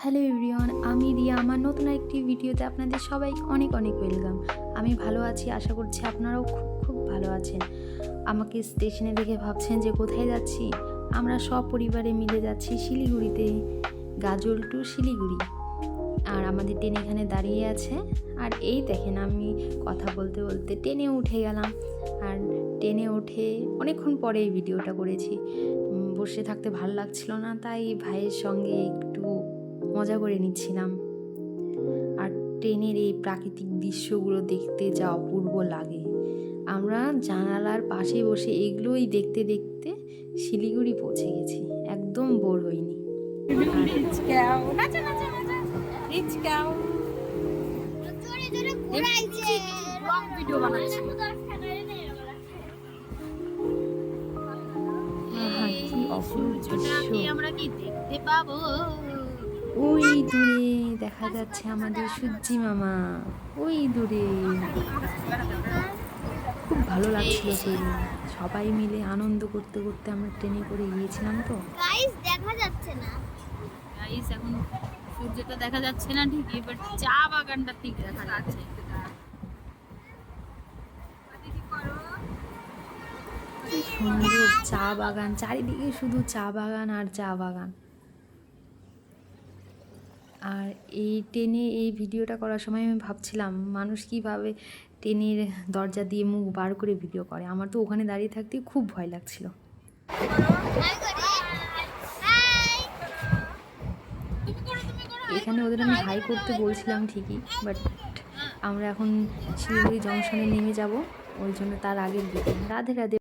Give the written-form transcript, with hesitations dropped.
Hello everyone, আমি রিয়া। আমার নতুন একটি ভিডিওতে আপনাদের সবাইকে অনেক অনেক ওয়েলকাম। আমি ভালো আছি, আশা করছি আপনারাও খুব খুব ভালো আছেন। আমাকে স্টেশনে দেখে ভাবছেন যে কোথায় যাচ্ছি। আমরা সব পরিবারে মিলে যাচ্ছি শিলিগুড়িতে, গাজল টু শিলিগুড়ি। আর আমাদের ট্রেন এখানে দাঁড়িয়ে আছে। আর এই দেখেন, আমি কথা বলতে বলতে ট্রেনে উঠে গেলাম। আর ট্রেনে উঠে অনেকক্ষণ পরে এই ভিডিওটা করেছি। বসে থাকতে ভালো লাগছিল না, তাই ভাইয়ের সঙ্গে একটু মজা করে নিচ্ছিলাম। আর ট্রেনের এই প্রাকৃতিক দৃশ্যগুলো দেখতে যা অপূর্ব লাগে। আমরা জানালার পাশে বসে এগুলোই দেখতে দেখতে শিলিগুড়ি পৌঁছে গেছি, একদম বোর হইনি। কি অপূর্ব দৃশ্য! আমরা কি দেখতে পাবো? ওই দূরে দেখা যাচ্ছে আমাদের সূর্যি মামা, ওই দূরে। খুব ভালো লাগছিল সেদিন, সবাই মিলে আনন্দ করতে করতে আমরা ট্রেনে করে গিয়েছিলাম। তো গাইস দেখা যাচ্ছে না। গাইস এখন সূর্যটা দেখা যাচ্ছে না ঠিকই, বাট চা বাগানটা ঠিক দেখা যাচ্ছে। কি সুন্দর চা বাগান, চারিদিকে শুধু চা বাগান আর চা বাগান। আর এই ট্রেনে এই ভিডিওটা করার সময় আমি ভাবছিলাম, মানুষ কীভাবে ট্রেনের দরজা দিয়ে মুখ বার করে ভিডিও করে। আমার তো ওখানে দাঁড়িয়ে থাকতে খুব ভয় লাগছিল। এখানে ওদের আমি হাই করতে বলছিলাম ঠিকই, বাট আমরা এখন শিলিগুড়ি জংশনে নেমে যাব, ওই জন্য তার আগের দিকে। রাধে রাধে।